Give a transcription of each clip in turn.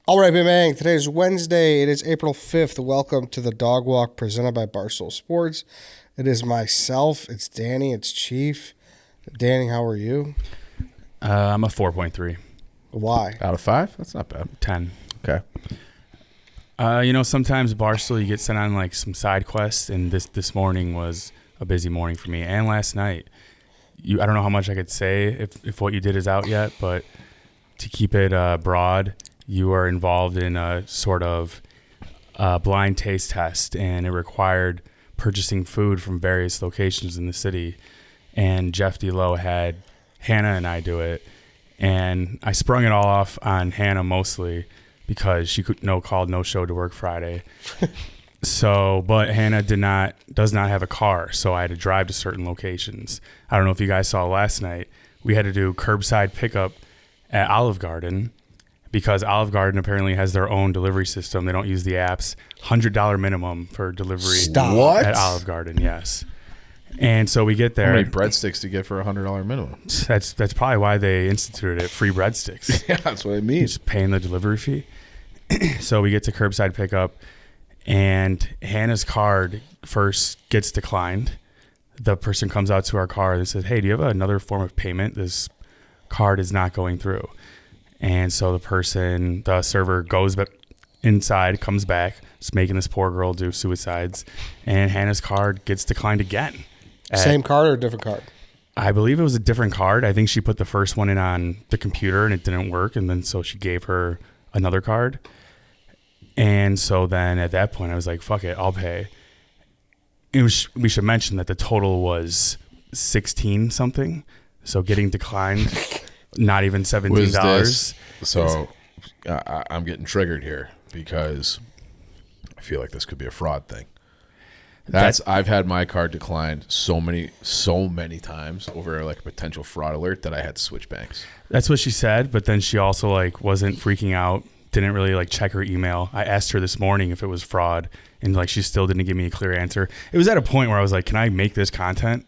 All right, bang. Today is Wednesday. It is April 5th. Welcome to the Dog Walk presented by Barstool Sports. It is myself. It's Danny. It's Chief. Danny, how are you? I'm a 4.3. Why? Out of 5? That's not bad. 10. Okay. Sometimes Barstool, you get sent on like some side quests, and this morning was a busy morning for me. And last night, I don't know how much I could say if what you did is out yet, but to keep it broad, you are involved in a sort of blind taste test, and it required purchasing food from various locations in the city. And Jeff D. Lowe had Hannah and I do it, and I sprung it all off on Hannah mostly because she called no show to work Friday. But Hannah does not have a car, so I had to drive to certain locations. I don't know if you guys saw last night. We had to do curbside pickup at Olive Garden because Olive Garden apparently has their own delivery system. They don't use the apps. $100 minimum for delivery at Olive Garden, yes. And so we get there. How many breadsticks do you get for $100 minimum? That's probably why they instituted it, free breadsticks. Yeah, that's what it means. Just paying the delivery fee. So we get to curbside pickup, and Hannah's card first gets declined. The person comes out to our car and says, "Hey, do you have another form of payment? This card is not going through." And so the server goes inside, comes back, just making this poor girl do suicides, and Hannah's card gets declined again. Same card or a different card? I believe it was a different card. I think she put the first one in on the computer and it didn't work, and then so she gave her another card. And so then at that point I was like, fuck it, I'll pay. We should mention that the total was 16 something. So getting declined, not even $17. So I'm getting triggered here because I feel like this could be a fraud thing. I've had my card declined so many times over like a potential fraud alert that I had to switch banks. That's what she said, but then she also like wasn't freaking out, didn't really like check her email. I asked her this morning if it was fraud, and like she still didn't give me a clear answer. It was at a point where I was like, "Can I make this content?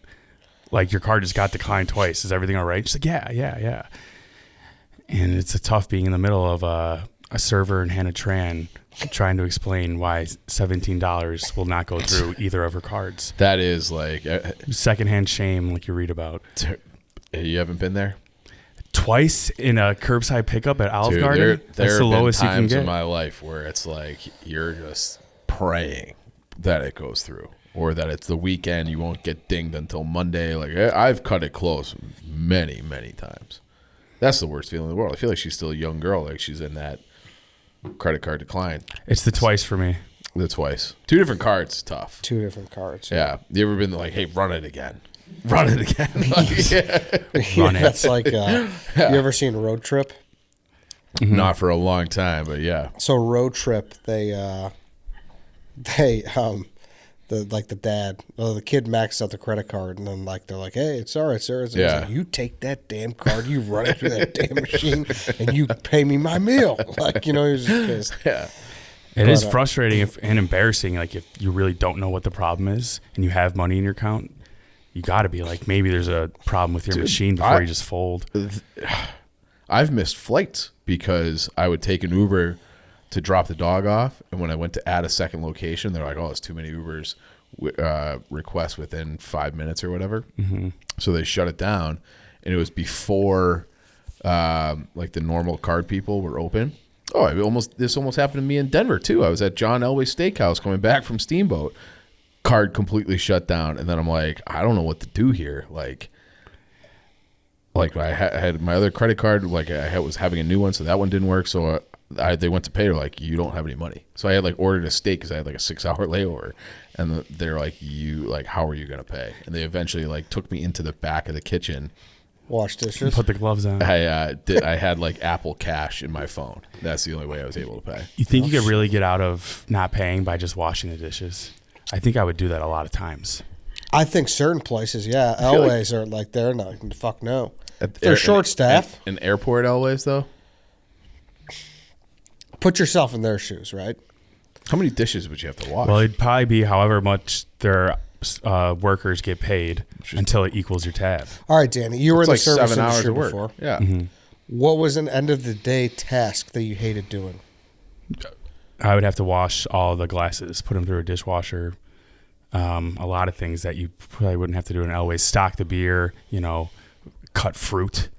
Like your card just got declined twice. Is everything all right?" She's like, "Yeah." And it's a tough being in the middle of a server and Hannah Tran trying to explain why $17 will not go through either of her cards. That is like secondhand shame, like you read about. You haven't been there? Twice in a curbside pickup at Olive Garden? That's the lowest you can get. There have been times in my life where it's like you're just praying that it goes through, or that it's the weekend, you won't get dinged until Monday. Like I've cut it close many, many times. That's the worst feeling in the world. I feel like she's still a young girl, like she's in that credit card decline. It's the twice for me. The twice. 2 different cards, tough. 2 different cards. Yeah. You ever been like, "Hey, run it again"? Run it again. Run it. That's like, you ever seen Road Trip? Mm-hmm. Not for a long time, but yeah. So Road Trip, the kid maxed out the credit card, and then like they're like, "Hey, it's all right, sir." It's like, "You take that damn card, you run it through that damn machine, and you pay me my meal." Like, he was just pissed. Yeah. It is frustrating and embarrassing. Like if you really don't know what the problem is and you have money in your account, you got to be like, maybe there's a problem with your machine before you just fold. I've missed flights because I would take an Uber to drop the dog off, and when I went to add a second location, they're like, "Oh, it's too many Ubers requests within 5 minutes or whatever." Mm-hmm. So they shut it down, and it was before like the normal card people were open. Oh, this almost happened to me in Denver too. I was at John Elway's Steakhouse coming back from Steamboat. Card completely shut down, and then I'm like, I don't know what to do here. Like I had my other credit card, like I was having a new one, so that one didn't work. So they went to pay. They're like, "You don't have any money." So I had like ordered a steak because I had like a 6-hour layover, and they're like, how are you gonna pay? And they eventually like took me into the back of the kitchen. Wash dishes. Put the gloves on. I had like Apple Cash in my phone. That's the only way I was able to pay. You think you could really get out of not paying by just washing the dishes? I think I would do that a lot of times. I think certain places, yeah. Elways are like, they're not. Fuck no. They're short staff. An airport Elways, though? Put yourself in their shoes, right? How many dishes would you have to wash? Well, it'd probably be however much their workers get paid until it equals your tab. All right, Danny, you were in the like service 7 hours industry of work. before. Yeah. Mm-hmm. What was an end of the day task that you hated doing? I would have to wash all the glasses, put them through a dishwasher. A lot of things that you probably wouldn't have to do in Elway's. Stock the beer, cut fruit.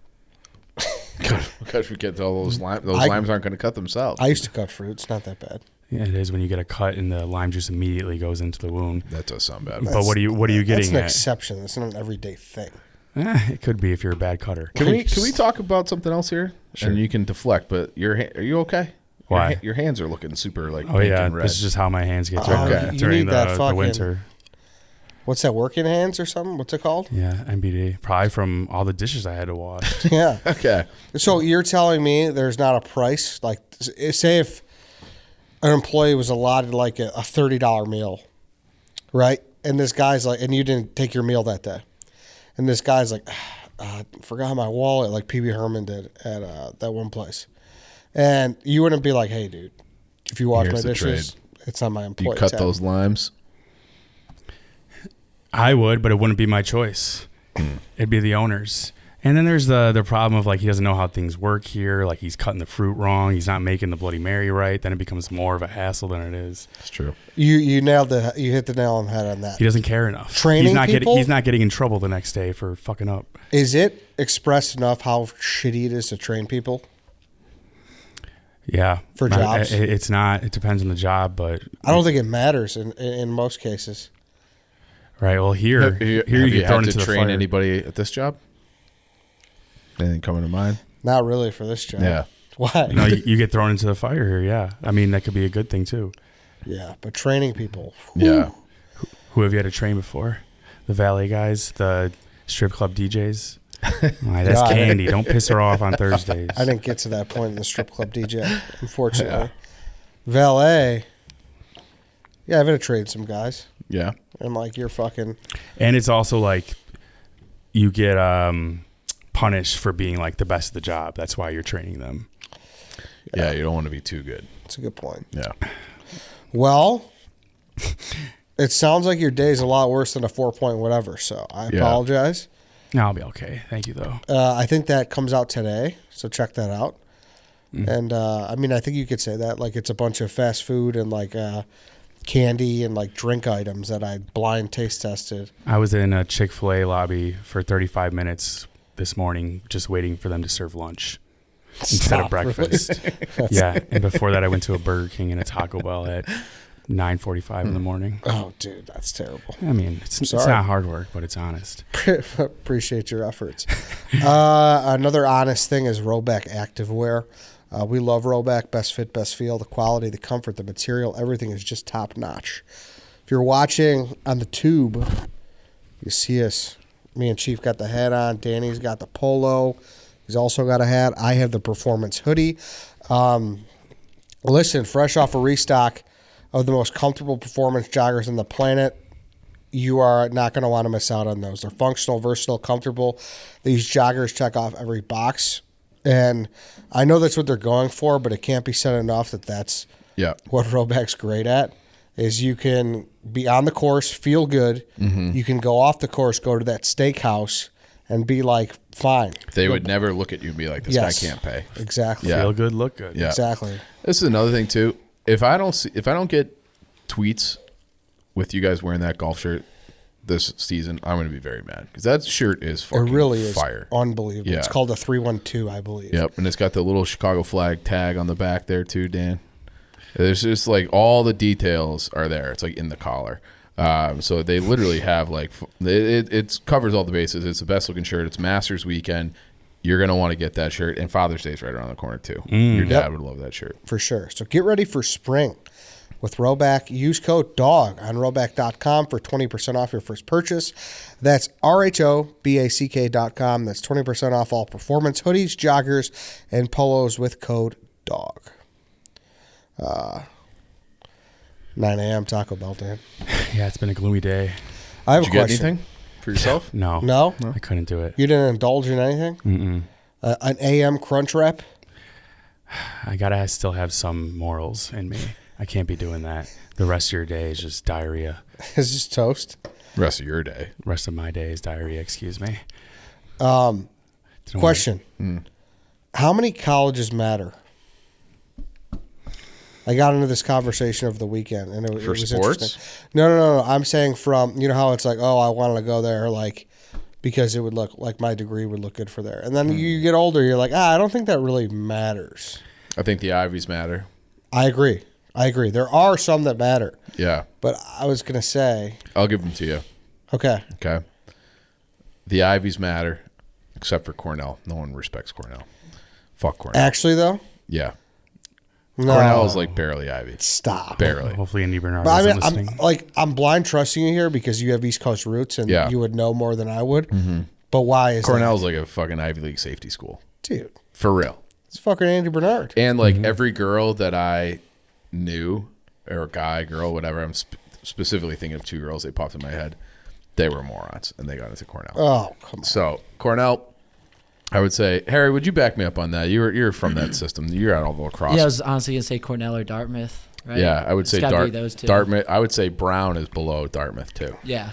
Because we get all those limes. Those limes aren't going to cut themselves. I used to cut fruit. It's not that bad. Yeah, it is when you get a cut and the lime juice immediately goes into the wound. That does sound bad. But what are you getting That's an at? exception. That's not an everyday thing. It could be if you're a bad cutter. Can we talk about something else here? Sure. And you can deflect, but are you okay? Why? Your hands are looking super Oh pink yeah, and red. this is just how my hands get Okay. during need that the winter. What's that, working hands or something? What's it called? Yeah, MBD. Probably from all the dishes I had to wash. Yeah. Okay. So you're telling me there's not a price? Like, say if an employee was allotted like a $30 meal, right? And this guy's like, and you didn't take your meal that day. And this guy's like, forgot my wallet, like PB Herman did at that one place. And you wouldn't be like, hey, dude, if you wash Here's my the dishes, it's on my employee You cut tab. those limes. I would, but it wouldn't be my choice. It'd be the owner's. And then there's the problem of like he doesn't know how things work here. Like he's cutting the fruit wrong. He's not making the Bloody Mary right. Then it becomes more of a hassle than it is. That's true. You hit the nail on the head on that. He doesn't care enough. Training people? He's not getting in trouble the next day for fucking up. Is it expressed enough how shitty it is to train people? Yeah. For jobs? It's not. It depends on the job, but I don't think it matters in most cases. right. Well, here Have you you get thrown had into to the train fire. anybody at this job? Anything coming to mind? Not really for this job. Yeah. Why? No, you get thrown into the fire here. Yeah. I mean, that could be a good thing too. Yeah, but training people. Yeah. Who have you had to train before? The valet guys, the strip club DJs. That's God. Candy. Don't piss her off on Thursdays. I didn't get to that point in the strip club DJ, unfortunately. Valet. Yeah, I've had to trade some guys. Yeah. I'm like, you're fucking. And it's also like you get punished for being like the best of the job. That's why you're training them. Yeah. You don't want to be too good. That's a good point. Yeah. Well, it sounds like your day's a lot worse than a 4-point whatever, so I apologize. No, I'll be okay. Thank you, though. I think that comes out today, so check that out. And, I mean, I think you could say that. Like, it's a bunch of fast food and, like, candy and, like, drink items that I blind taste tested. I was in a Chick-fil-A lobby for 35 minutes this morning just waiting for them to serve lunch instead of breakfast. Yeah, and before that I went to a Burger King and a Taco Bell at 9:45 in the morning. Oh, dude, that's terrible. I mean, it's not hard work, but it's honest. Appreciate your efforts. Another honest thing is RHOBACK activewear. We love RHOBACK. Best fit, best feel. The quality, the comfort, the material, everything is just top notch. If you're watching on the tube, you see us. Me and Chief got the hat on. Danny's got the polo. He's also got a hat. I have the performance hoodie. Listen, fresh off a restock of the most comfortable performance joggers on the planet. You are not going to want to miss out on those. They're functional, versatile, comfortable. These joggers check off every box. And I know that's what they're going for, but it can't be said enough that that's what RHOBACK's great at, is you can be on the course, feel good. Mm-hmm. You can go off the course, go to that steakhouse, and be like, fine. They would never look at you and be like, this guy can't pay. Exactly. Yeah. Feel good, look good. Yeah. Exactly. This is another thing too. If I don't get tweets with you guys wearing that golf shirt this season, I'm going to be very mad because that shirt is fucking It really fire. is unbelievable. Yeah. It's called a 312, I believe. Yep, and it's got the little Chicago flag tag on the back there too, Dan. There's just like all the details are there. It's like in the collar. So they literally have like it covers all the bases. It's the best looking shirt. It's Masters weekend. You're going to want to get that shirt. And Father's Day's right around the corner too. Your dad would love that shirt. For sure. So get ready for spring with RHOBACK. Use code DOG on RHOBACK.com for 20% off your first purchase. That's RHOBACK.com. That's 20% off all performance hoodies, joggers, and polos with code DOG. 9 a.m. Taco Bell, Dan. Yeah, it's been a gloomy day. I have Did a you get question. anything for yourself? No. No? I couldn't do it. You didn't indulge in anything? Mm-mm. An AM crunch wrap? I got to still have some morals in me. I can't be doing that. The rest of your day is just diarrhea. Is this toast? Rest of your day. Rest of my day is diarrhea, excuse me. Question. How many colleges matter? I got into this conversation over the weekend, and it was sports? interesting. No. I'm saying from, you know how it's like, oh, I wanted to go there, like, because it would look like my degree would look good for there. And then you get older, you're like, I don't think that really matters. I think the Ivies matter. I agree. There are some that matter. Yeah. But I was going to say. I'll give them to you. Okay. The Ivies matter, except for Cornell. No one respects Cornell. Fuck Cornell. Actually, though? Yeah. No. Cornell is like barely Ivy. Stop. Barely. Hopefully Andy Bernard But isn't listening. I'm blind trusting you here because you have East Coast roots and you would know more than I would. Mm-hmm. But why is Cornell's like a fucking Ivy League safety school. Dude. For real. It's fucking Andy Bernard. And like every girl that I knew, or guy, girl, whatever, I'm specifically thinking of 2 girls, they popped in my head. They were morons and they got into Cornell. Oh, come on. So Cornell, I would say, Harry, would you back me up on that? You're from that system. You're at all the lacrosse. Yeah, I was honestly gonna say Cornell or Dartmouth. Right? Yeah, I would say those two. Dartmouth. I would say Brown is below Dartmouth too. Yeah.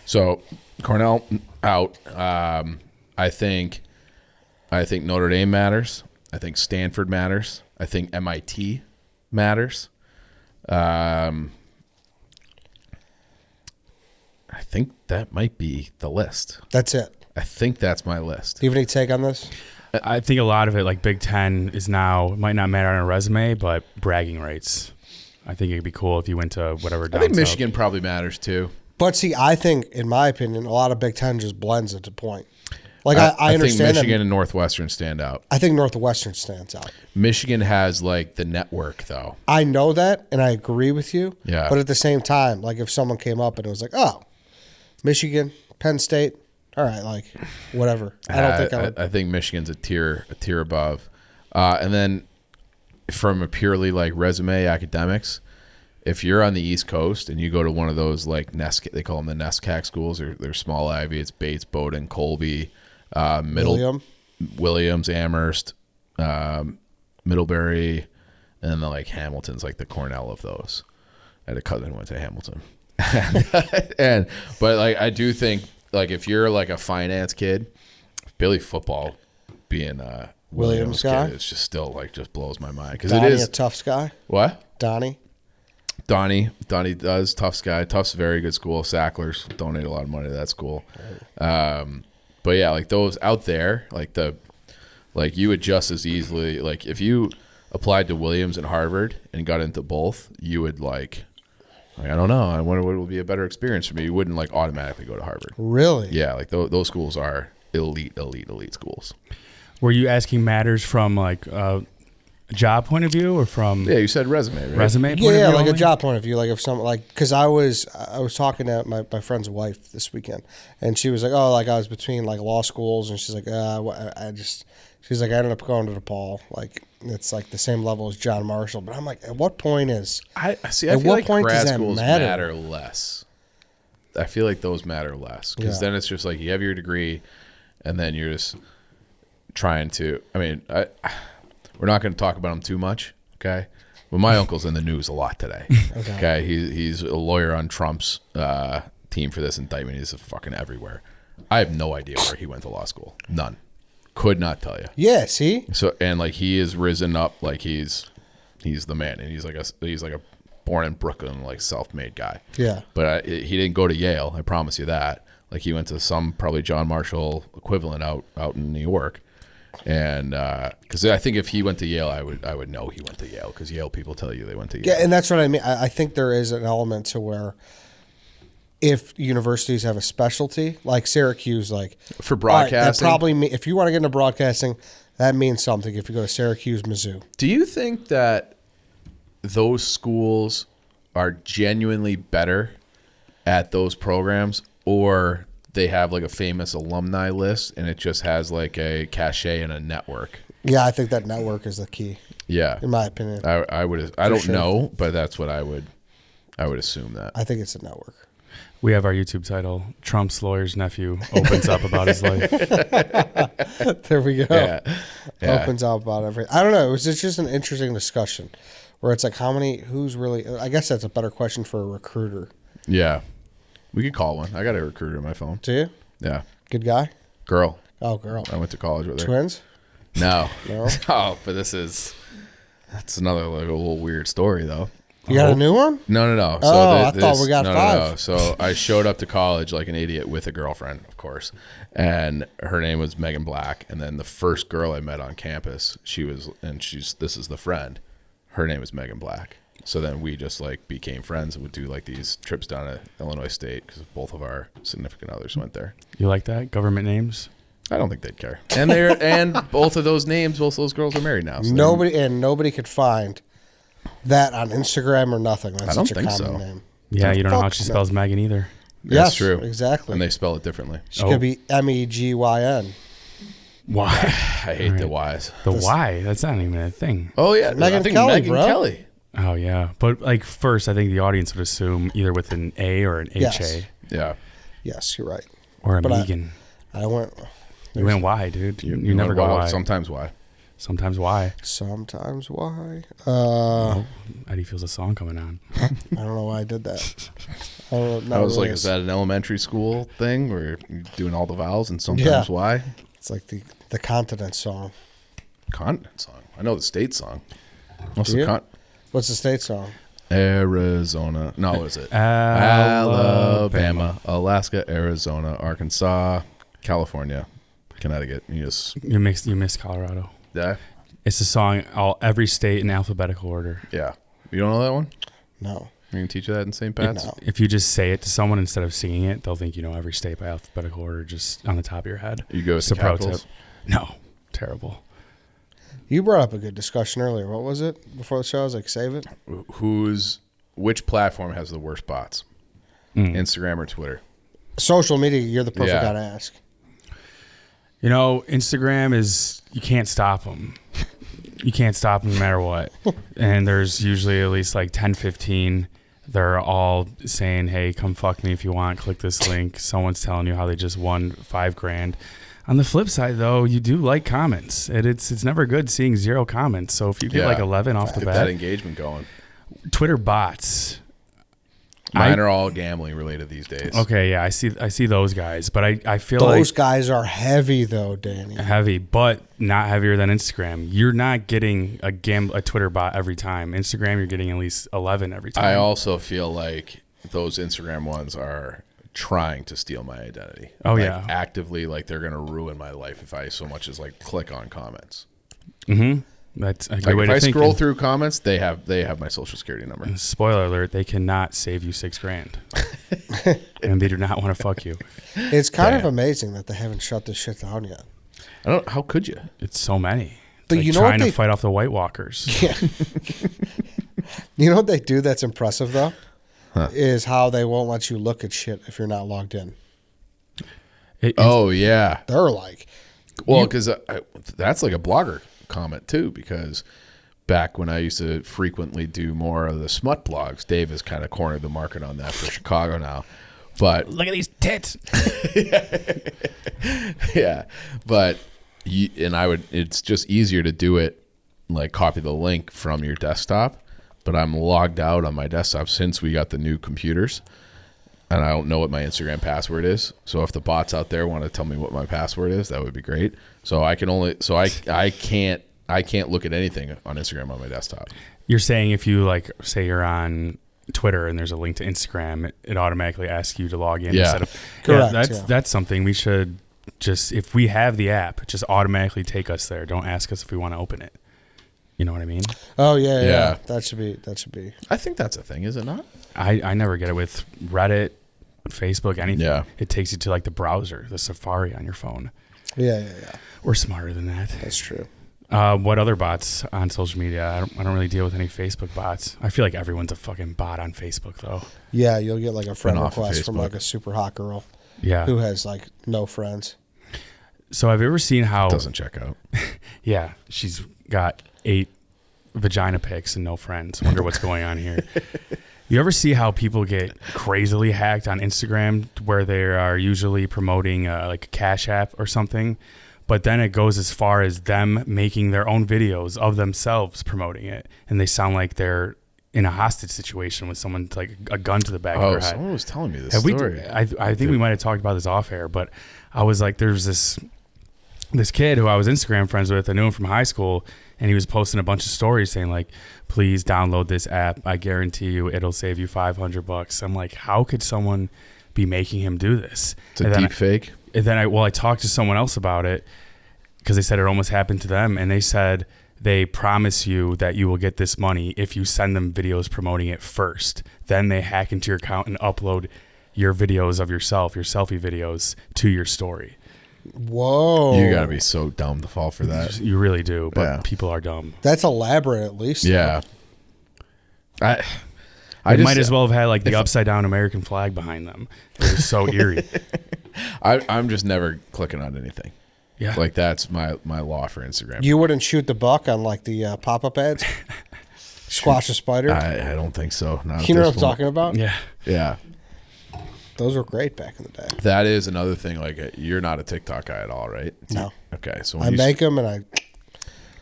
So Cornell out. I think Notre Dame matters. I think Stanford matters. I think MIT matters. I think that might be the list. That's it. I think that's my list. Do you have any take on this? I think a lot of it, like Big Ten, is now might not matter on a resume, but bragging rights. I think it'd be cool if you went to whatever. I think Michigan probably matters too. But see, I think, in my opinion, a lot of Big Ten just blends it to point. Like I understand think Michigan and Northwestern stand out. I think Northwestern stands out. Michigan has like the network though. I know that, and I agree with you. Yeah. But at the same time, like if someone came up and it was like, oh, Michigan, Penn State, all right, like whatever. I don't think I would. I think Michigan's a tier above. And then from a purely like resume academics, if you're on the East Coast and you go to one of those like they call them the NESCAC schools, they're small Ivy. It's Bates, Bowdoin, Colby, Williams, Amherst, Middlebury, and then like Hamilton's like the Cornell of those. I had a cousin who went to Hamilton. But like I do think like if you're like a finance kid, Billy football being a Williams guy, kid, it's just still like just blows my mind because Donnie, it is a Tufts guy. What? Donnie does. Tufts guy. Tufts very good school. Sacklers donate a lot of money to that school. But yeah, like those out there, like you would just as easily, like if you applied to Williams and Harvard and got into both, you would like I don't know. I wonder what would be a better experience for me. You wouldn't like automatically go to Harvard. Really? Yeah, like those schools are elite schools. Were you asking matters from like a job point of view or from? Yeah, you said resume, right? Resume point Yeah, of view like only? a job point of view. Like if someone like because I was talking to my friend's wife this weekend, and she was like, oh, like I was between like law schools, and she's like, she's like, I ended up going to DePaul. Like it's like the same level as John Marshall. But I'm like, at what point is I feel what like point grad does that schools matter? less. I feel like those matter less because then it's just like you have your degree, and then you're just trying to. I mean, we're not going to talk about him too much, okay? But my uncle's in the news a lot today. Okay, he's a lawyer on Trump's team for this indictment. He's fucking everywhere. I have no idea where he went to law school. None. Could not tell you. Yeah, see? So and like he has risen up like he's the man, and he's like a born in Brooklyn like self-made guy. Yeah. But he didn't go to Yale. I promise you that. Like he went to some probably John Marshall equivalent out in New York. And because I think if he went to Yale, I would know he went to Yale because Yale people tell you they went to Yale. Yeah, and that's what I mean. I think there is an element to where if universities have a specialty, like Syracuse, like for broadcasting, broadcasting, that probably if you want to get into broadcasting, that means something. If you go to Syracuse, Mizzou. Do you think that those schools are genuinely better at those programs, or they have like a famous alumni list and it just has like a cachet and a network? Yeah, I think that network is the key. Yeah, in my opinion. I would. I don't know, but that's what I would assume that. I think it's a network. We have our YouTube title, Trump's lawyer's nephew opens up about his life. There we go. Yeah. Opens up about everything. I don't know. It's just an interesting discussion where it's like who's really, I guess that's a better question for a recruiter. Yeah. We could call one. I got a recruiter on my phone. Do you? Yeah. Good guy? Girl. Oh, girl. I went to college with her. Twins? No. No? Oh, but this is That's another like a little weird story though. You got a new one? No. I thought we got 5. No. So I showed up to college like an idiot with a girlfriend, of course, and her name was Megan Black. And then the first girl I met on campus, this is the friend. Her name is Megan Black. So then we just like became friends and would do like these trips down to Illinois State because both of our significant others went there. You like that? Government names? I don't think they'd care. And both of those girls are married now. So nobody could find that on Instagram or nothing. That's I don't such a think common so. name. Yeah, you don't know how Fuck she no. spells Megan either. That's Yes, true. exactly. And they spell it differently. She could be Megyn. Why? I hate the Y's. The Y? That's not even a thing. Oh yeah, Megan I think Kelly, Megan bro. Kelly. Oh, yeah. But, like, first, I think the audience would assume either with an A or an Yes. H-A. Yeah. Yes, you're right. Or a But Megan. I went. You went Y, dude. You never went go wild. Y. Sometimes Y. Sometimes Y. Sometimes why? Eddie feels a song coming on. I don't know why I did that. I was like, is that an elementary school thing where you're doing all the vowels and sometimes Yeah. Y? It's like the continent song. Continent song. I know the state song. What's Do the you? What's the state song? Arizona. No, what is it? Alabama. Alabama, Alaska, Arizona, Arkansas, California, Connecticut. You miss Colorado. Yeah. It's a song, every state in alphabetical order. Yeah. You don't know that one? No. We can teach you that in St. Pat's? No. If you just say it to someone instead of singing it, they'll think you know every state by alphabetical order just on the top of your head. You go with It's the a pro capitals? tip. No. Terrible. You brought up a good discussion earlier. What was it before the show? I was like, save it. Which platform has the worst bots? Instagram or Twitter? Social media. You're the perfect Yeah. guy to ask. You know, Instagram you can't stop them. You can't stop them no matter what. And there's usually at least like 10, 15. They're all saying, hey, come fuck me if you want. Click this link. Someone's telling you how they just won $5,000. On the flip side, though, you do like comments. It's never good seeing 0 comments. So if you get like 11 off the Get bat. that engagement going. Twitter bots. Mine are all gambling related these days. Okay, yeah, I see those guys. But I feel Those like guys are heavy, though, Danny. heavy, but not heavier than Instagram. You're not getting a Twitter bot every time. Instagram, you're getting at least 11 every time. I also feel like those Instagram ones are trying to steal my identity. Oh, like, yeah. actively, like they're going to ruin my life if I so much as like click on comments. Mm-hmm. That's a good Like way if to I think. scroll And through comments, they have my social security number. spoiler alert: they cannot save you $6,000, and they do not want to fuck you. It's kind of amazing that they haven't shut this shit down yet. I don't. How could you? It's so many. It's But like you know what trying to they- fight off the White Walkers. Yeah. You know what they do that's impressive, though? Is how they won't let you look at shit if you're not logged in. Oh yeah. They're like, Well, because that's like a blogger comment too. Because back when I used to frequently do more of the smut blogs, Dave has kind of cornered the market on that for Chicago now. But look at these tits. yeah, but it's just easier to do it, like copy the link from your desktop. But I'm logged out on my desktop since we got the new computers, and I don't know what my Instagram password is. So if the bots out there want to tell me what my password is, that would be great. So I can't look at anything on Instagram on my desktop. You're saying if you say you're on Twitter and there's a link to Instagram, it automatically asks you to log in Yeah. instead of Correct, that's something we should just, if we have the app, just automatically take us there. Don't ask us if we want to open it. You know what I mean? oh yeah. Yeah. That should be. I think that's a thing, is it not? I never get it with Reddit, Facebook, anything. Yeah. It takes you to the browser, the Safari on your phone. Yeah. We're smarter than that. That's true. What other bots on social media? I don't really deal with any Facebook bots. I feel like everyone's a fucking bot on Facebook, though. Yeah, you'll get like a friend off of request from Facebook. like a super hot girl Yeah. who has like no friends. So have you ever seen how? Doesn't check out. Yeah, she's got 8 vagina pics and no friends. Wonder what's going on here. You ever see how people get crazily hacked on Instagram where they are usually promoting like a Cash App or something, but then it goes as far as them making their own videos of themselves promoting it, and they sound like they're in a hostage situation with someone like a gun to the back of Oh, their head. someone was telling me this Have we? story. I think we might have talked about this off air, but I was like, there's this kid who I was Instagram friends with. I knew him from high school, and he was posting a bunch of stories saying like, please download this app. I guarantee you it'll save you $500. I'm like, how could someone be making him do this? It's a deep fake. And then I talked to someone else about it because they said it almost happened to them. And they said they promise you that you will get this money if you send them videos promoting it first. Then they hack into your account and upload your videos of yourself, your selfie videos, to your story. Whoa. You got to be so dumb to fall for that. You really do, but Yeah. people are dumb. That's elaborate, at least. Yeah. I might as well have had like the upside down American flag behind them. It was so eerie. I'm just never clicking on anything. Yeah. Like that's my law for Instagram. You wouldn't shoot the buck on like the pop-up ads? Squash a spider? I don't think so. Not You know at what this I'm point. talking about? Yeah. Yeah. Those were great back in the day. That is another thing. Like you're not a TikTok guy at all, right? No. Okay. So I when make them and I... when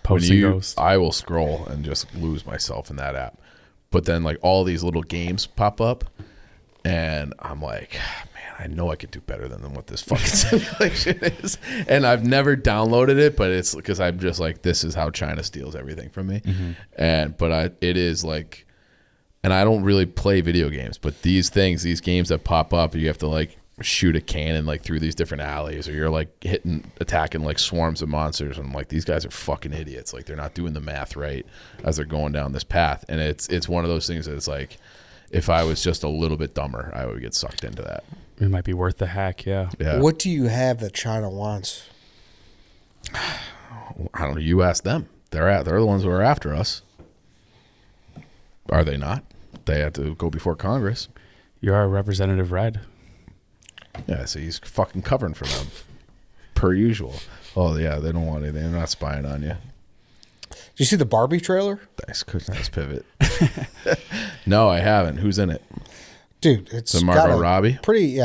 Post and ghost. I will scroll and just lose myself in that app. But then like all these little games pop up and I'm like, man, I know I could do better than what this fucking simulation is. And I've never downloaded it, but it's because I'm just like, this is how China steals everything from me. But it is like, and I don't really play video games, but these games that pop up, you have to like shoot a cannon like through these different alleys, or you're like attacking like swarms of monsters. And I'm like, these guys are fucking idiots. Like they're not doing the math right as they're going down this path. And it's one of those things that it's like, if I was just a little bit dumber, I would get sucked into that. It might be worth the hack, yeah. Yeah. What do you have that China wants? I don't know. You ask them. They're the ones who are after us. Are they not? They have to go before Congress. You're a representative red. Yeah, so he's fucking covering for them, per usual. Oh yeah, they don't want anything. They're not spying on you. Did you see the Barbie trailer? Nice pivot. No, I haven't. Who's in it? Dude, it's The Margot got a Robbie?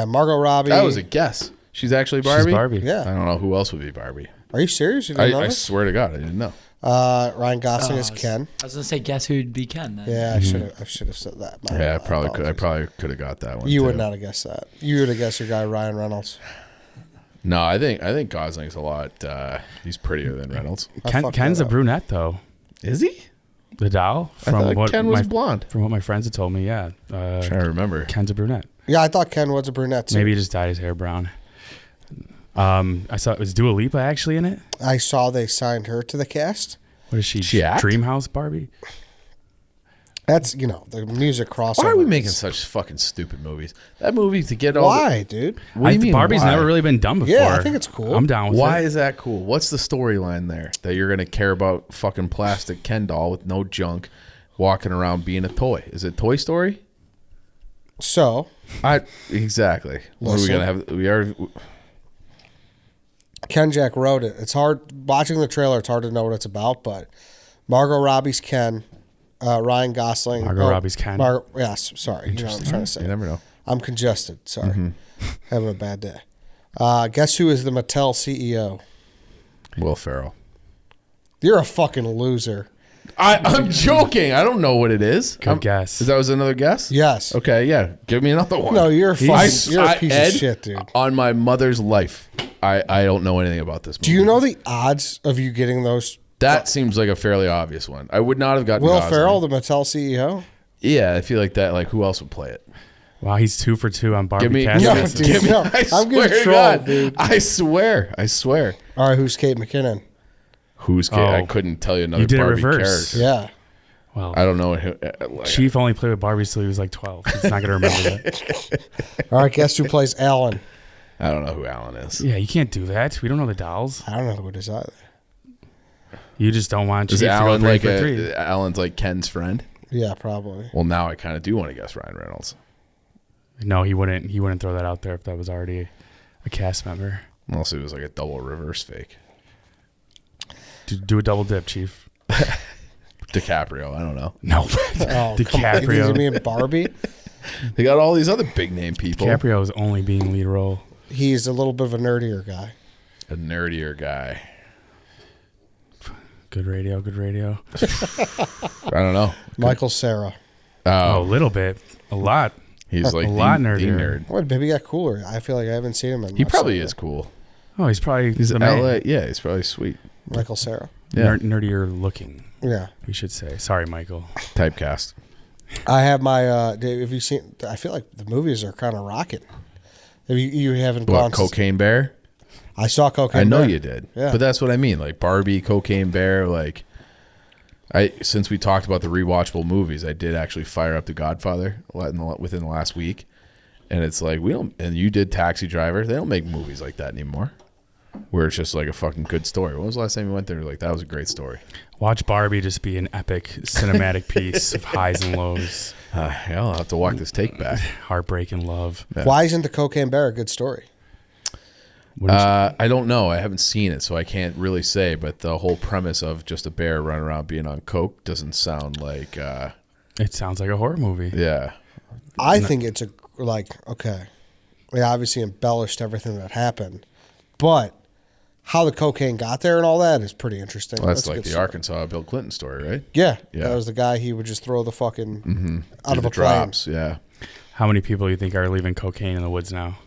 Margot Robbie. That was a guess. She's actually Barbie? She's Barbie. Yeah. I don't know who else would be Barbie. Are you serious? You didn't know I this? swear to God, I didn't know. Ryan Gosling is I was- Ken. I was gonna say, guess who'd be Ken then? Yeah, I should have said that. My Yeah, I apologies. probably could have got that one. You too. would not have guessed that. You would have guessed your guy Ryan Reynolds. No, I think Gosling's a lot. He's prettier than Reynolds. I fucked Ken's that a up. brunette though. Is he? The doll I thought Ken was blonde. From what my friends had told me, yeah. I'm trying to remember. Ken's a brunette. Yeah, I thought Ken was a brunette too. Maybe he just dyed his hair brown. I saw, was Dua Lipa actually in it? I saw they signed her to the cast. What is she? She act? Dreamhouse Barbie? That's, the music crossover. Why are we making is- such fucking stupid movies? That movie to get all. Why, dude? What do you mean? Barbie's why? never really been done before. Yeah, I think it's cool. I'm down with Why it. is that cool? What's the storyline there that you're gonna care about fucking plastic Ken doll with no junk walking around being a toy? Is it Toy Story? So, Exactly. What are we Listen. gonna have? We are. Ken Jack wrote it. It's hard watching the trailer. It's hard to know what it's about, but Margot Robbie's Ken, Ryan Gosling. Margot Robbie's Ken. Yes, sorry. You know what I'm trying to say. You never know. I'm congested. Sorry. Mm-hmm. Having a bad day. Guess who is the Mattel CEO? Will Ferrell. You're a fucking loser. I'm joking. I don't know what it is. Good guess. Is that was another guess? Yes. Okay. Yeah. Give me another one. No, you're a Ed, piece of shit, dude. On my mother's life, I don't know anything about this movie. Do you know the odds of you getting those? That seems like a fairly obvious one. I would not have gotten Will Gosling. Ferrell, the Mattel CEO? Yeah, I feel like that. Like, who else would play it? Wow, he's 2 for 2 on Barbie Give me, cast No, guesses. dude. give me. No, I I'm swear getting to trolled, God. dude. I swear. All right, who's Kate McKinnon? Who's? Oh. I couldn't tell you another You did it Barbie reverse. character. Yeah. Well, I don't know. Like, Chief only played with Barbie till he was like 12. He's not going to remember that. All right, guess who plays Alan? I don't know who Alan is. Yeah, you can't do that. We don't know the dolls. I don't know who it is either. You just don't want Chief Is to go Alan 3 like for 3. Alan's like Ken's friend? Yeah, probably. Well, now I kind of do want to guess Ryan Reynolds. No, he wouldn't. He wouldn't throw that out there if that was already a cast member. Unless it was like a double reverse fake. Do a double dip, Chief. DiCaprio. I don't know. No. Oh, DiCaprio. You mean Barbie? They got all these other big name people. DiCaprio is only being lead role. He's a little bit of a nerdier guy. A nerdier guy. Good radio, good radio. I don't know. Michael Cera. Oh, a little bit. A lot. He's like A lot the nerdier. nerd. What? Maybe he got cooler. I feel like I haven't seen him in He much probably lately. is cool. Oh, he's probably He's the man. LA. Yeah, he's probably sweet. Michael Cera. Yeah. nerdier looking. Yeah. We should say. Sorry, Michael. Typecast. I have my. Dave, have you seen? I feel like the movies are kind of rocking. Have you haven't gone? What, Cocaine Bear? I saw Cocaine I know Bear. you did. Yeah. But that's what I mean. Like Barbie, Cocaine Bear, like since we talked about the rewatchable movies, I did actually fire up The Godfather within the last week. And it's like and you did Taxi Driver. They don't make movies like that anymore. Where it's just like a fucking good story. When was the last time you went there? Like, that was a great story. Watch Barbie just be an epic cinematic piece of highs and lows. Yeah, I'll have to walk this take back. Heartbreak and love. Yeah. Why isn't the Cocaine Bear a good story? I don't know. I haven't seen it, so I can't really say. But the whole premise of just a bear running around being on coke doesn't sound like. It sounds like a horror movie. Yeah. I think it's okay. We obviously embellished everything that happened, but how the cocaine got there and all that is pretty interesting. Well, that's a like good the story. Arkansas Bill Clinton story, right? Yeah, Yeah. that was the guy. He would just throw the fucking out of the a plane. drops. Yeah. How many people do you think are leaving cocaine in the woods now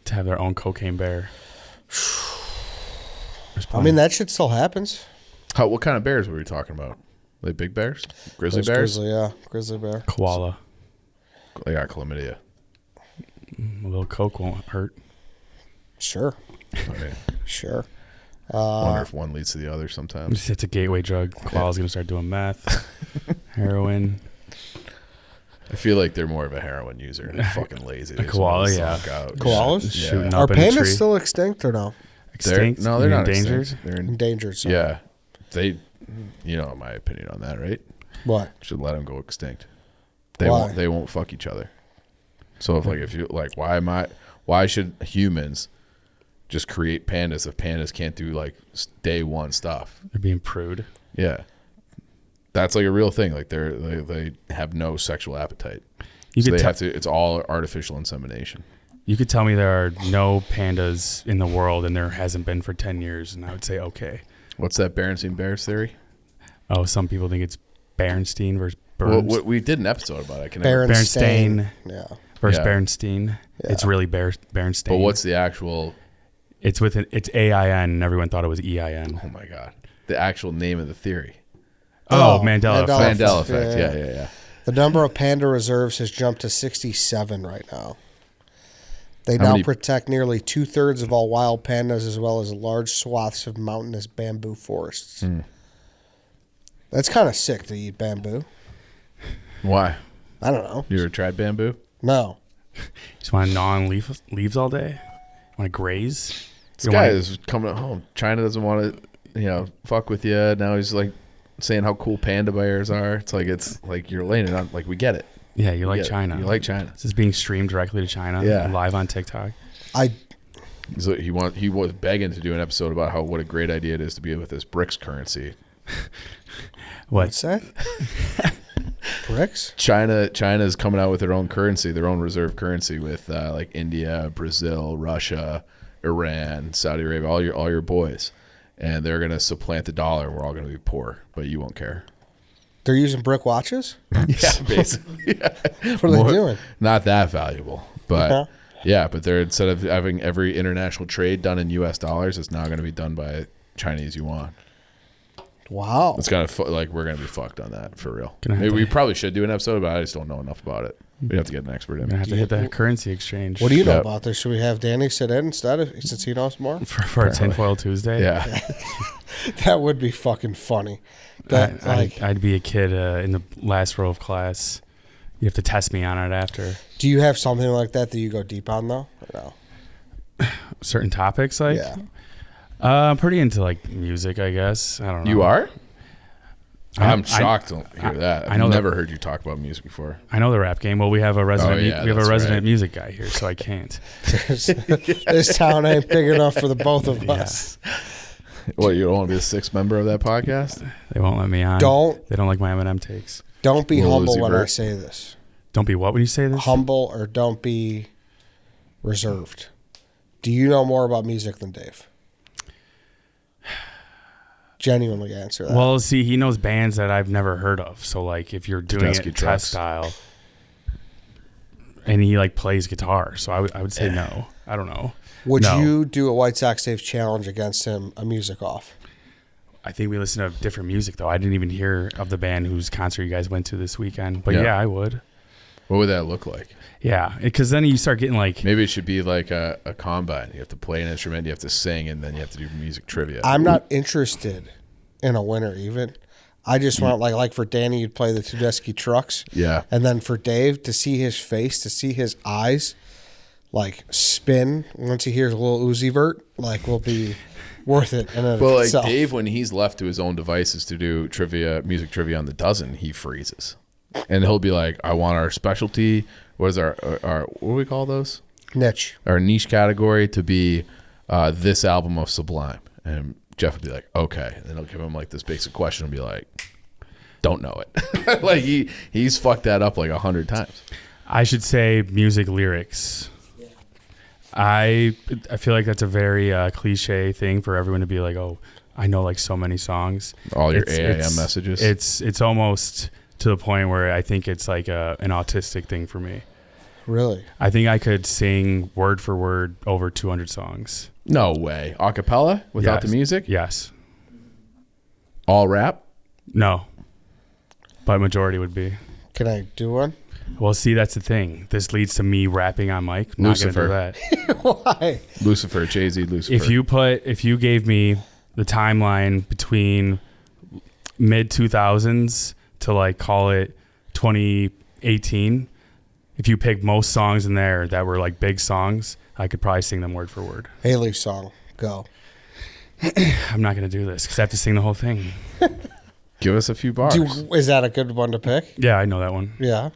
to have their own cocaine bear? I mean, that shit still happens. What kind of bears were we talking about? Like big bears? Grizzly Those bears? Grizzly bear. Koala. They got chlamydia. A little coke won't hurt. Sure, I mean, sure. wonder if one leads to the other sometimes. It's a gateway drug. Koala's going to start doing meth, heroin. I feel like they're more of a heroin user and they're fucking lazy. They just koala, wanna yeah. suck out. Koalas? Yeah. Shooting Are up in a tree. pandas still extinct or no? Extinct? No, You they're mean not endangered. extinct. They're Endangered. So. yeah. You know my opinion on that, right? What? Should let them go extinct. Why? They won't fuck each other. So if you like, why should humans just create pandas if pandas can't do like day one stuff? They're being prude. Yeah, that's like a real thing. Like they have no sexual appetite. You So could they tell- have to. It's all artificial insemination. You could tell me there are no pandas in the world, and there hasn't been for 10 years, and I would say okay. What's that Berenstein Bears theory? Oh, some people think it's Berenstein versus Well, Burns. we did an episode about it. I can never, Berenstain. Yeah. versus Yeah. Berenstein. Yeah. It's really Berenstain. but what's the actual? It's it's AIN, and everyone thought it was EIN. Oh my god, the actual name of the theory. Oh, Oh, Mandela Mandela effect. Mandela effect. effect. Yeah. Yeah. The number of panda reserves has jumped to 67 right now. They How now many- protect nearly 2/3 of all wild pandas as well as large swaths of mountainous bamboo forests. That's kind of sick to eat bamboo. Why? I don't know. You ever tried bamboo? No. Just want to gnaw on leaves all day? Want to graze? This You don't guy wanna- is coming home. China doesn't want to, fuck with you. Now he's like saying how cool panda bears are. It's like you're laying it on. Like we get it. Yeah, you like get it. China. You like China. This is being streamed directly to China. Yeah. Live on TikTok. So he was begging to do an episode about what a great idea it is to be with this BRICS currency. What's that? Bricks? China is coming out with their own currency, their own reserve currency with like India, Brazil, Russia, Iran, Saudi Arabia, all your boys, and they're gonna supplant the dollar. And we're all gonna be poor, but you won't care. They're using brick watches? Yeah, basically. Yeah. What are they doing? Not that valuable, but Uh-huh. yeah. But they're instead of having every international trade done in U.S. dollars, it's now going to be done by Chinese yuan. Wow. It's gonna like we're gonna be fucked on that for real. Gonna have Maybe to- we probably should do an episode, but I just don't know enough about it. We have to get an expert We're in. gonna have to hit the currency exchange. What do you know Yep. about this? Should we have Danny sit in instead since he knows more? for a tinfoil Tuesday? Yeah, That would be fucking funny. That, I'd be a kid in the last row of class. You have to test me on it after do you have something like that you go deep on though? Or no. certain topics. Like, Yeah. I'm pretty into like music, I guess. I don't know. you are. I'm I- shocked to hear that. I I've know that- never heard you talk about music before. I know the rap game. Well, we have a resident. yeah, we have a that's resident right. music guy here, so I can't. This town ain't big enough for the both of us. What, you don't want to be the sixth member of that podcast? They won't let me on. They don't like my Eminem takes. Don't be Lil humble Uzi when I Vert. say this. Don't be what when you say this? Humble or don't be reserved. Do you know more about music than Dave? Genuinely answer that. Well, see, he knows bands that I've never heard of. So, like, if you're doing Tedeschi it Trucks. test style, and he like plays guitar, so I would say no. I don't know. Would no. you do a White Sox Dave challenge against him, a music off? I think we listen to different music though. I didn't even hear of the band whose concert you guys went to this weekend. But yeah, I would. What would that look like? Yeah, because then you start getting like Maybe it should be like a combine. You have to play an instrument, you have to sing, and then you have to do music trivia. I'm not interested in a winner even. I just want like for Danny, you'd play the Tedeschi trucks. Yeah. And then for Dave to see his face, to see his eyes like spin once he hears a little Uzi Vert, like will be worth it. And Well, like Dave, when he's left to his own devices to do trivia, music trivia on the dozen, he freezes. And he'll be like, I want our specialty. What is our what do we call those? niche. Our niche category to be this album of Sublime. And Jeff would be like, okay. And then he'll give him like this basic question and be like, don't know it. Like he's fucked that up like 100 times. I should say music lyrics. I feel like that's a very cliche thing for everyone to be like, oh, I know like so many songs. All your AIM messages. It's almost to the point where I think it's like an autistic thing for me. Really? I think I could sing word for word over 200 songs. No way. Acapella without the music? Yes. All rap? No. But majority would be. Can I do one? Well, see, that's the thing. This leads to me rapping on mic. Not gonna do that. Why? Lucifer, Jay-Z, Lucifer. If you gave me the timeline between mid 2000s to like call it 2018, if you pick most songs in there that were like big songs, I could probably sing them word for word. Haley's song. Go. I'm not gonna do this because I have to sing the whole thing. Give us a few bars. Is that a good one to pick? Yeah, I know that one. Yeah.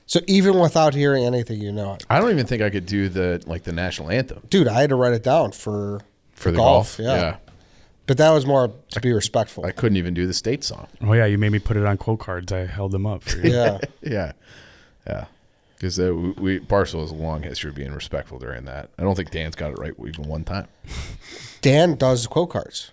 So even without hearing anything, you know it. I don't even think I could do the national anthem. Dude, I had to write it down for For the golf. golf? Yeah. But that was more to be respectful. I couldn't even do the state song. Oh yeah, you made me put it on quote cards. I held them up for you. Yeah. Yeah. Yeah. Because Barstool has a long history of being respectful during that. I don't think Dan's got it right even one time. Dan does quote cards.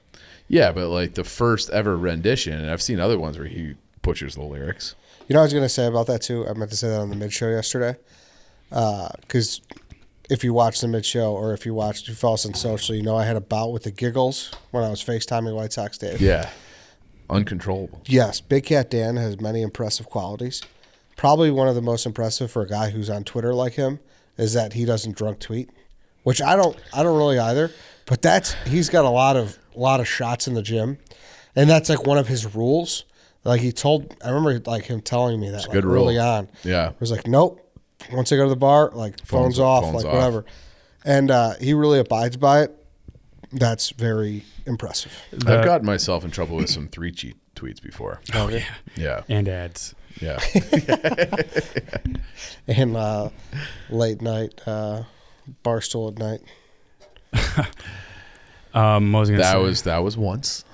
Yeah, but like the first ever rendition, and I've seen other ones where he butchers the lyrics. You know what I was going to say about that too? I meant to say that on the mid-show yesterday. Because if you watch the mid-show or if you follow us on social, you know I had a bout with the giggles when I was FaceTiming White Sox Dave. Yeah. Uncontrollable. Yes, Big Cat Dan has many impressive qualities. Probably one of the most impressive for a guy who's on Twitter like him is that he doesn't drunk tweet, which I don't really either. But he's got a lot of shots in the gym, and that's like one of his rules. Like I remember like him telling me that like early on. Yeah, it was like, nope. Once I go to the bar, like phones off, like whatever. And he really abides by it. That's very impressive. I've gotten myself in trouble with some 3G tweets before. Oh yeah. Yeah. And ads. Yeah. And late night, Barstool at night. What was I gonna say? That was once.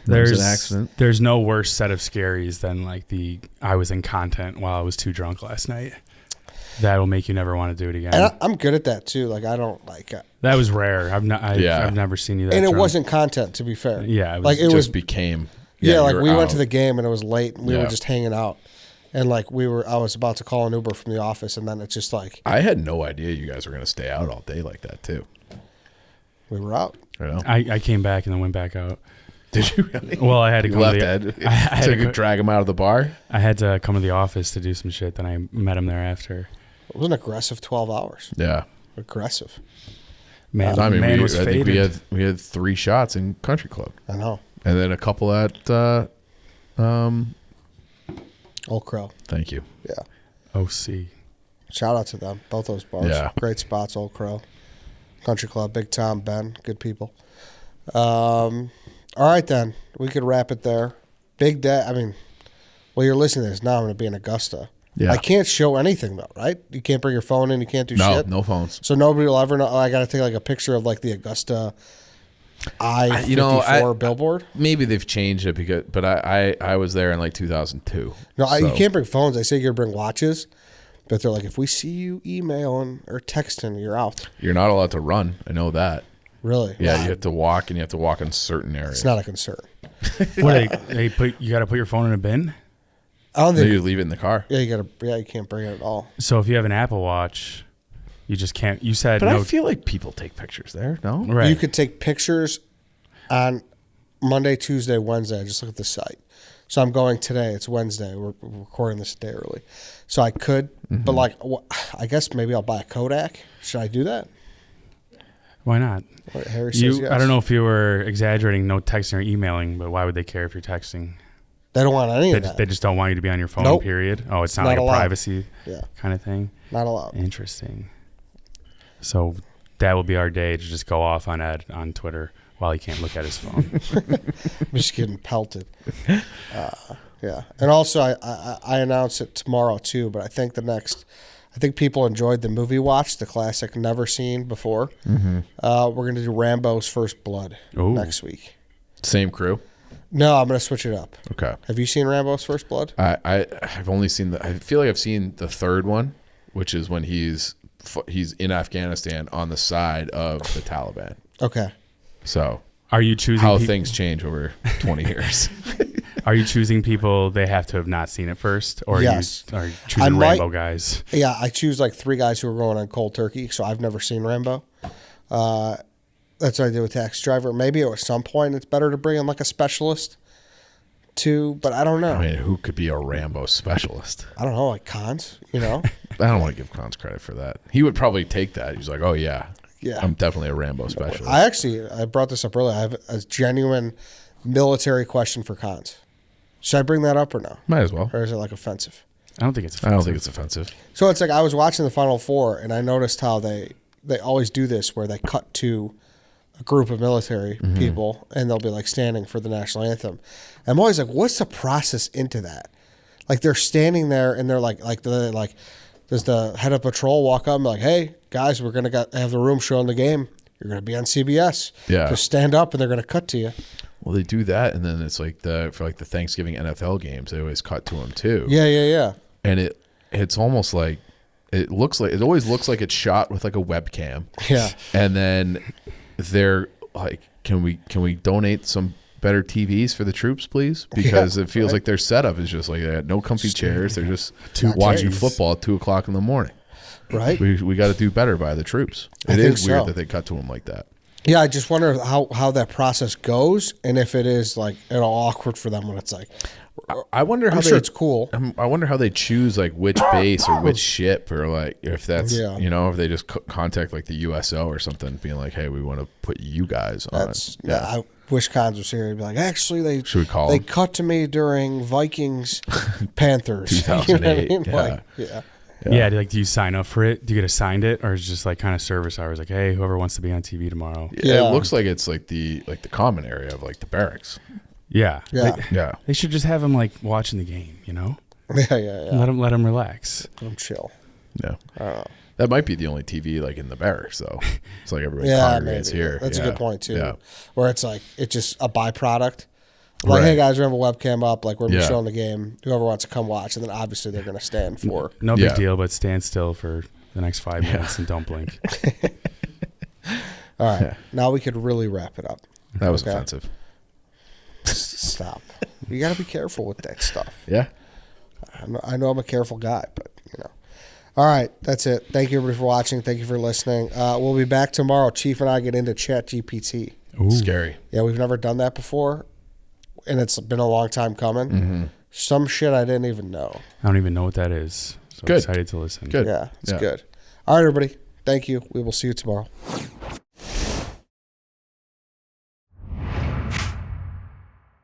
There's an accident. There's no worse set of scaries than like I was in content while I was too drunk last night. That'll make you never want to do it again. And I'm good at that too. Like I don't like. That was rare. I've never seen you that. And it drunk. wasn't content, to be fair. Yeah, It just became. Yeah, like we went out. to the game and it was late and we were just hanging out. And like I was about to call an Uber from the office and then it's just like I had no idea you guys were going to stay out all day like that too. we were out. You know? I came back and then went back out. Did you really? Well, I had to You come left to Ed I had to drag him out of the bar? I had to come to the office to do some shit. Then I met him there after. It was an aggressive 12 hours. Yeah. Aggressive. Man, I mean, man was I think faded. we had 3 shots in Country Club. I know. And then a couple at Old Crow. thank you. Yeah. OC. Shout out to them. Both those bars. Yeah. Great spots, Old Crow. Country Club, Big Tom, Ben, good people. All right, then. We could wrap it there. Big day. I mean, well, you're listening to this now. I'm going to be in Augusta. Yeah. I can't show anything, though, right? You can't bring your phone in. You can't do shit. No phones. So nobody will ever know. I got to take like a picture of like the Augusta I-54 billboard. Maybe they've changed it but I was there in like 2002. No, so. you can't bring phones. They say you can bring watches. But they're like, if we see you emailing or texting, you're out. You're not allowed to run. I know that. Really? Yeah, you have to walk, and you have to walk in certain areas. It's not a concern. What you got to put your phone in a bin? I don't So think. you leave it in the car. Yeah, you can't bring it at all. So if you have an Apple Watch, you just can't. You said But no. I feel like people take pictures there, no? Right. You could take pictures on Monday, Tuesday, Wednesday. I just look at the site. So I'm going today. It's Wednesday. We're recording this a day early. So I could, but like, I guess maybe I'll buy a Kodak. Should I do that? Why not? Harry says yes. I don't know if you were exaggerating, no texting or emailing, but why would they care if you're texting? They don't want any of that. They just don't want you to be on your phone, Nope. period? Oh, it's not Not like allowed. a privacy Yeah. kind of thing? Not allowed. Interesting. So that will be our day to just go off on Ed on Twitter while he can't look at his phone. I'm just getting pelted. Yeah. And also, I announce it tomorrow, too, but I think people enjoyed the movie watch, the classic Never Seen Before. We're going to do Rambo's First Blood next week. Same crew? No, I'm going to switch it up. Okay. Have you seen Rambo's First Blood? I've only seen I feel like I've seen the third one, which is when he's in Afghanistan on the side of the Taliban. Okay. So Are you choosing how things change over 20 years? Are you choosing people they have to have not seen it first, or Yes. are you choosing Rambo guys? Yeah, I choose like 3 guys who are going on cold turkey, so I've never seen Rambo. That's what I did with Taxi Driver. Maybe at some point it's better to bring in like a specialist too, but I don't know. I mean, who could be a Rambo specialist? I don't know, like Cons, you know? I don't want to give Cons credit for that. He would probably take that. He's like, oh, yeah. Yeah. I'm definitely a Rambo specialist. I brought this up earlier. I have a genuine military question for Cons. Should I bring that up or no? Might as well. Or is it like offensive? I don't think it's I don't think it's offensive. So it's like I was watching the Final Four and I noticed how they always do this where they cut to a group of military people and they'll be like standing for the national anthem. I'm always like, what's the process into that? Like they're standing there and they're like does the head of patrol walk up and be like, hey guys, we're gonna have the room showing the game. You're gonna be on CBS. Yeah. Just stand up and they're gonna cut to you. Well, they do that, and then it's like for the Thanksgiving NFL games, they always cut to them too. Yeah. And it's almost like it always looks like it's shot with like a webcam. Yeah. And then they're like, can we donate some better TVs for the troops, please? Because it feels like their setup is just like they got no comfy chairs. They're just watching football at 2:00 in the morning. Right. We got to do better by the troops. It is weird that they cut to them like that. Yeah, I just wonder how that process goes and if it is like at all awkward for them when it's like. I wonder how I'm sure it's cool. I wonder how they choose like which base or which ship, or like if that's if they just contact like the USO or something, being like, hey, we want to put you guys on. I wish Cons was here. He'd be like, actually, should we call they them? cut to me during Vikings Panthers 2008. You know what I mean? Yeah, do you sign up for it? Do you get assigned it, or is it just like kind of service hours? Like, hey, whoever wants to be on TV tomorrow. Yeah, it looks like it's like the common area of like the barracks. Yeah. Yeah. They should just have them like watching the game, you know? Yeah. Let them relax. I'm chill. Yeah. That might be the only TV like in the barracks though. It's like everybody Yeah, congregates maybe. here. That's a good point too. Yeah. Where it's like it's just a byproduct. Like, hey guys, we have a webcam up. Like we're showing the game. Whoever wants to come watch, and then obviously they're going to stand for. No big deal, but stand still for the next 5 minutes and don't blink. All right, now we could really wrap it up. That was offensive. Stop. You got to be careful with that stuff. Yeah. I know I'm a careful guy, but you know. All right, that's it. Thank you everybody for watching. Thank you for listening. We'll be back tomorrow. Chief and I get into ChatGPT. Ooh. Scary. Yeah, we've never done that before, and it's been a long time coming. Some shit I didn't even know. I don't even know what that is. So Good. excited to listen. Good. Yeah, it's good. All right, everybody. Thank you. We will see you tomorrow.